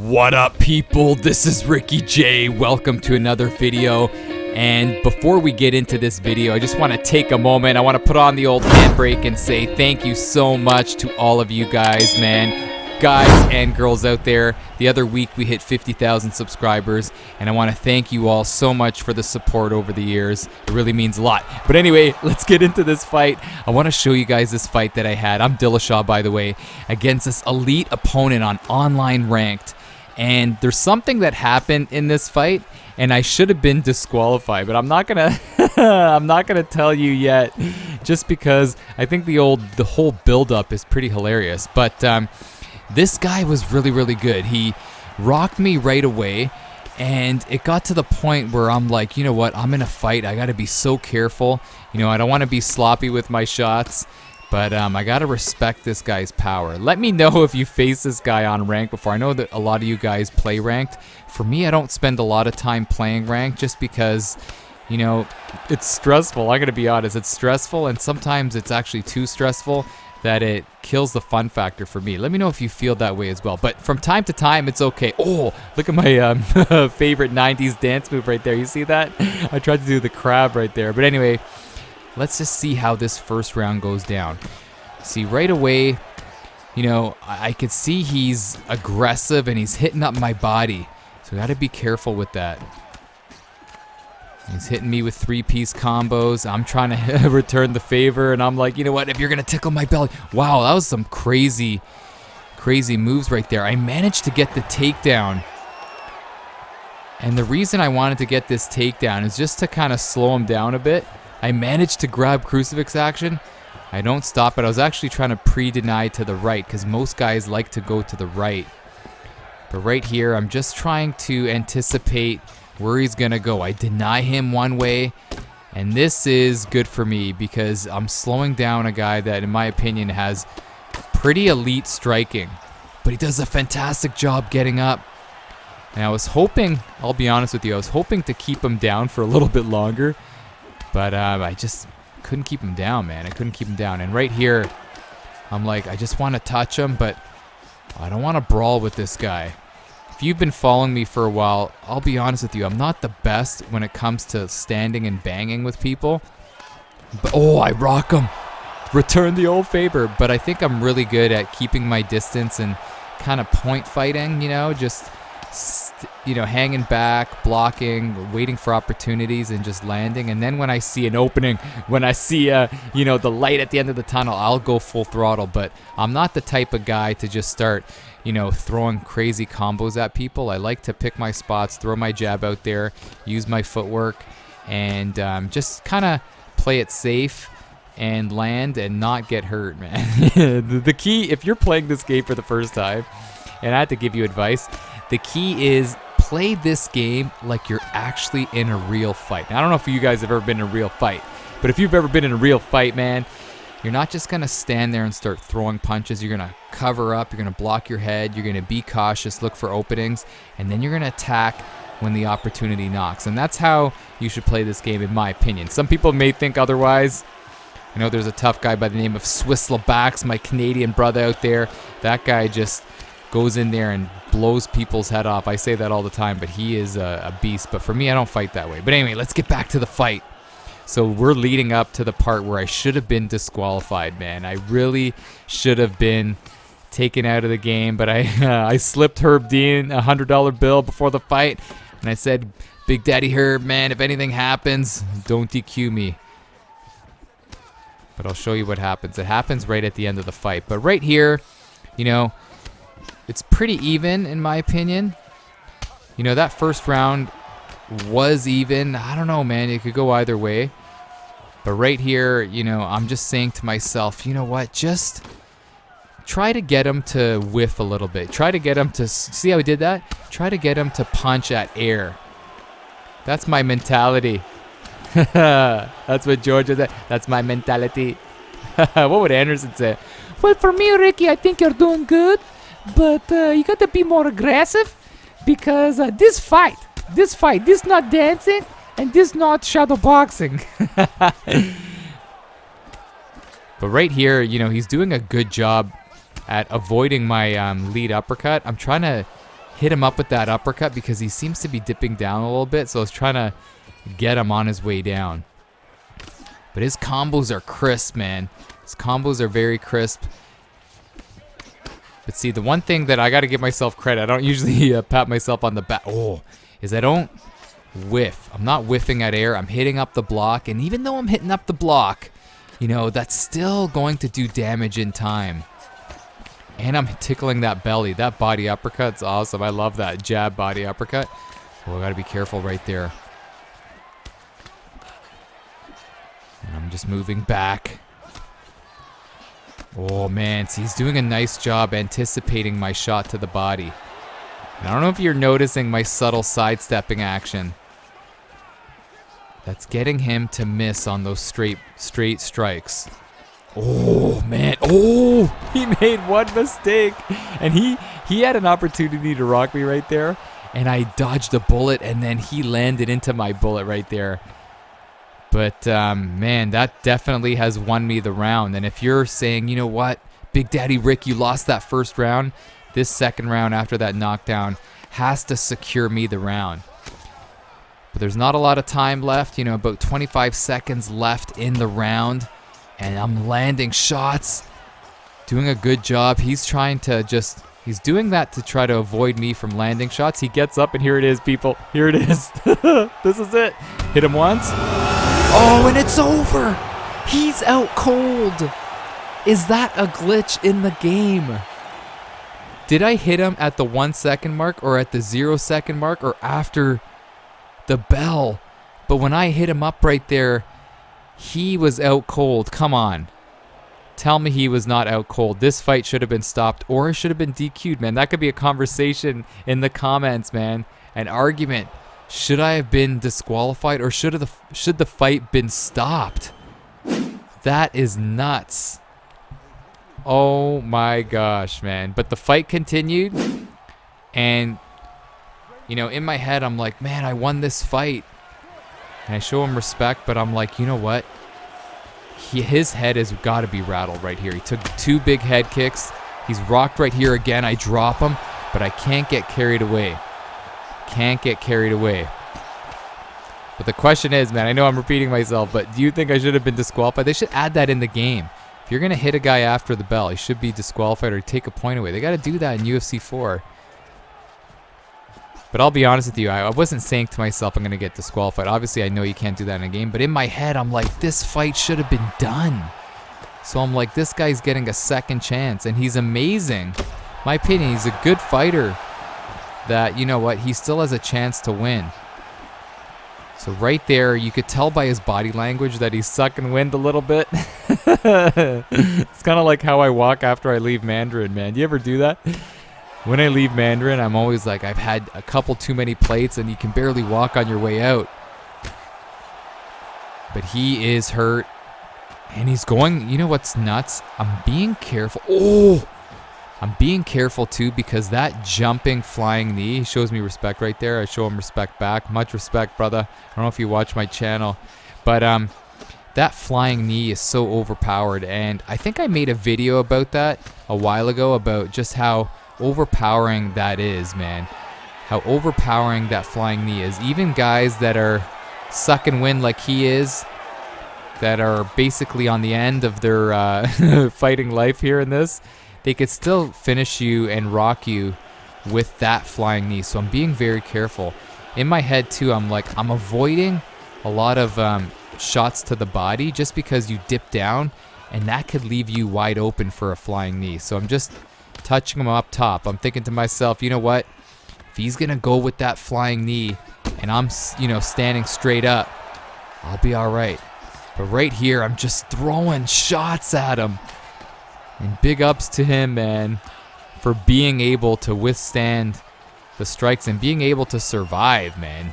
What up, people? This is Ricky J. Welcome to another video. And before we get into this video, I just want to take a moment. I want to put on the old handbrake and say thank you so much to all of you guys, man. Guys and girls out there. The other week we hit 50,000 subscribers, and I want to thank you all so much for the support over the years. It really means a lot. But anyway, let's get into this fight. I want to show you guys this fight that I had. I'm Dillashaw, by the way, against this elite opponent on online ranked. And there's something that happened in this fight, and I should have been disqualified, but I'm not gonna I'm not gonna tell you yet, just because I think the whole build-up is pretty hilarious. But this guy was really good. He rocked me right away, and it got to the point where I'm like, you know what, I'm in a fight. I gotta be so careful. You know, I don't want to be sloppy with my shots. But I gotta respect this guy's power. Let me know if you faced this guy on ranked before. I know that a lot of you guys play ranked. For me, I don't spend a lot of time playing ranked just because, you know, it's stressful. I gotta be honest, it's stressful, and sometimes it's actually too stressful that it kills the fun factor for me. Let me know if you feel that way as well. But from time to time, it's okay. Oh, look at my favorite 90s dance move right there. You see that? I tried to do the crab right there. But anyway, let's just see how this first round goes down. See, right away, you know, I could see he's aggressive and he's hitting up my body. So I gotta be careful with that. He's hitting me with three-piece combos. I'm trying to return the favor, and I'm like, you know what, if you're gonna tickle my belly. Wow, that was some crazy moves right there. I managed to get the takedown. And the reason I wanted to get this takedown is just to kind of slow him down a bit. I managed to grab crucifix action. I don't stop it. I was actually trying to pre-deny to the right because most guys like to go to the right. But right here, I'm just trying to anticipate where he's going to go. I deny him one way, and this is good for me because I'm slowing down a guy that, in my opinion, has pretty elite striking. But he does a fantastic job getting up. And I was hoping, I'll be honest with you, I was hoping to keep him down for a little bit longer. But I just couldn't keep him down, man. I couldn't keep him down. And right here, I'm like, I just want to touch him, but I don't want to brawl with this guy. If you've been following me for a while, I'll be honest with you, I'm not the best when it comes to standing and banging with people. But, oh, I rock him. Return the old favor. But I think I'm really good at keeping my distance and kind of point fighting, you know, just, you know, hanging back, blocking, waiting for opportunities, and just landing. And then when I see an opening, when I see, you know, the light at the end of the tunnel, I'll go full throttle. But I'm not the type of guy to just start, you know, throwing crazy combos at people. I like to pick my spots, throw my jab out there, use my footwork, and just kind of play it safe and land and not get hurt, man. The key, if you're playing this game for the first time, and I have to give you advice, the key is play this game like you're actually in a real fight. Now, I don't know if you guys have ever been in a real fight, but if you've ever been in a real fight, man, you're not just going to stand there and start throwing punches. You're going to cover up. You're going to block your head. You're going to be cautious, look for openings, and then you're going to attack when the opportunity knocks. And that's how you should play this game, in my opinion. Some people may think otherwise. I know there's a tough guy by the name of Swiss Labax, my Canadian brother out there. That guy just goes in there and blows people's head off. I say that all the time, but he is a beast. But for me, I don't fight that way. But anyway, let's get back to the fight. So we're leading up to the part where I should have been disqualified, man. I really should have been taken out of the game, but I slipped Herb Dean a $100 bill before the fight, and I said, Big Daddy Herb, man, if anything happens, don't DQ me. But I'll show you what happens. It happens right at the end of the fight. But right here, you know, it's pretty even, in my opinion. You know, that first round was even. I don't know, man. It could go either way. But right here, you know, I'm just saying to myself, you know what? Just try to get him to whiff a little bit. Try to get him to, see how he did that? Try to get him to punch at air. That's my mentality. That's what Georgia said. That's my mentality. What would Anderson say? Well, for me, Ricky, I think you're doing good. But you got to be more aggressive because this fight, this not dancing, and this not shadow boxing. But right here, you know, he's doing a good job at avoiding my lead uppercut. I'm trying to hit him up with that uppercut because he seems to be dipping down a little bit. So I was trying to get him on his way down. But his combos are crisp, man. His combos are very crisp. But see, the one thing that I got to give myself credit, I don't usually pat myself on the back, is I don't whiff. I'm not whiffing at air. I'm hitting up the block. And even though I'm hitting up the block, you know, that's still going to do damage in time. And I'm tickling that belly. That body uppercut's awesome. I love that jab body uppercut. Oh, I got to be careful right there. And I'm just moving back. Oh, man. See, he's doing a nice job anticipating my shot to the body. And I don't know if you're noticing my subtle sidestepping action. That's getting him to miss on those straight strikes. Oh, man. Oh, he made one mistake. And he had an opportunity to rock me right there. And I dodged a bullet, and then he landed into my bullet right there. But, man, that definitely has won me the round. And if you're saying, you know what, Big Daddy Rick, you lost that first round, this second round after that knockdown has to secure me the round. But there's not a lot of time left, you know, about 25 seconds left in the round. And I'm landing shots, doing a good job. He's trying to just, he's doing that to try to avoid me from landing shots. He gets up, and here it is, people. Here it is. This is it. Hit him once. Oh, and it's over. He's out cold. Is that a glitch in the game? Did I hit him at the 1 second mark, or at the 0 second mark, or after the bell? But when I hit him up right there, he was out cold. Come on. Tell me he was not out cold. This fight should have been stopped, or it should have been DQ'd, man. That could be a conversation in the comments, man. An argument. Should I have been disqualified, or should the fight been stopped? That is nuts. Oh my gosh, man. But the fight continued, and you know, in my head I'm like, man, I won this fight. And I show him respect, but I'm like, you know what? His head has got to be rattled right here. He took 2 big head kicks. He's rocked right here again. I drop him, but I can't get carried away. Can't get carried away. But the question is, man, I know I'm repeating myself, but do you think I should have been disqualified? They should add that in the game. If you're going to hit a guy after the bell, he should be disqualified or take a point away. They got to do that in UFC 4. But I'll be honest with you, I wasn't saying to myself I'm going to get disqualified. Obviously, I know you can't do that in a game. But in my head, I'm like, this fight should have been done. So I'm like, this guy's getting a second chance. And he's amazing. My opinion, he's a good fighter. That, you know what, he still has a chance to win. So right there, you could tell by his body language that he's sucking wind a little bit. It's kind of like how I walk after I leave Mandarin, man. Do you ever do that? When I leave Mandarin, I'm always like, I've had a couple too many plates and you can barely walk on your way out. But he is hurt. And he's going, you know what's nuts? I'm being careful. Oh! I'm being careful too, because that jumping flying knee shows me respect right there. I show him respect back. Much respect, brother. I don't know if you watch my channel. But that flying knee is so overpowered. And I think I made a video about that a while ago, about just how overpowering that is, man. How overpowering that flying knee is. Even guys that are sucking wind like he is, that are basically on the end of their fighting life here in this, they could still finish you and rock you with that flying knee. So I'm being very careful. In my head too, I'm like, I'm avoiding a lot of shots to the body just because you dip down, and that could leave you wide open for a flying knee. So I'm just touching him up top. I'm thinking to myself, you know what? If he's going to go with that flying knee and I'm, you know, standing straight up, I'll be all right. But right here, I'm just throwing shots at him. And big ups to him, man, for being able to withstand the strikes and being able to survive, man.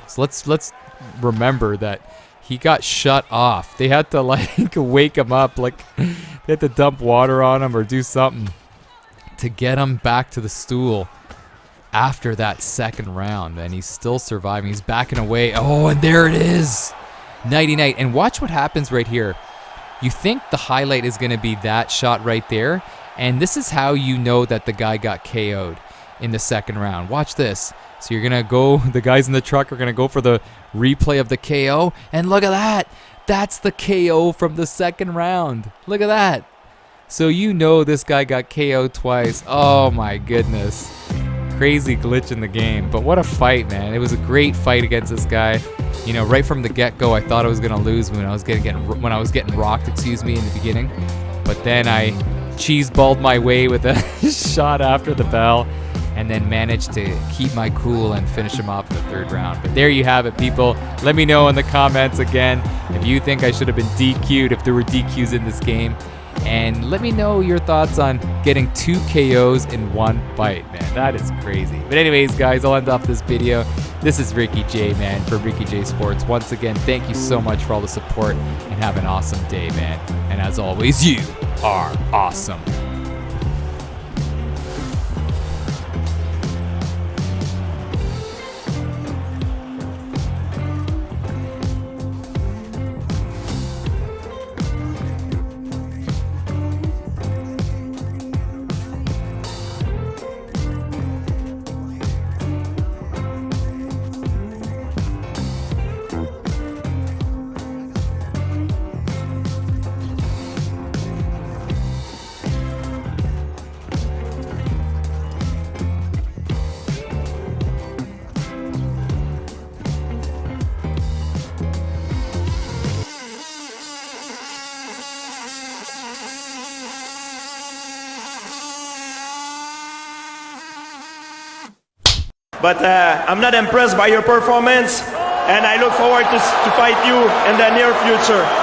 So let's remember that he got shut off. They had to like wake him up, like they had to dump water on him or do something to get him back to the stool after that second round. And he's still surviving. He's backing away. Oh, and there it is. Nighty-night. And watch what happens right here. You think the highlight is going to be that shot right there, and this is how you know that the guy got KO'd. in the second round. Watch this. So you're going to go, the guys in the truck are going to go for the replay of the KO. And look at that. That's the KO from the second round. Look at that. So you know this guy got KO'd twice. Oh my goodness. Crazy glitch in the game. But what a fight, man. It was a great fight against this guy. You know, right from the get-go, I thought I was going to lose when I was getting rocked, in the beginning. But then I cheese-balled my way with a shot after the bell, and then managed to keep my cool and finish him off in the third round. But there you have it, people. Let me know in the comments again if you think I should have been DQ'd, if there were DQs in this game. And let me know your thoughts on getting 2 KOs in one fight, man. That is crazy. But anyways, guys, I'll end off this video. This is Ricky J, man, for Ricky J Sports. Once again, thank you so much for all the support, and have an awesome day, man. And as always, you are awesome. But I'm not impressed by your performance, and I look forward to fight you in the near future.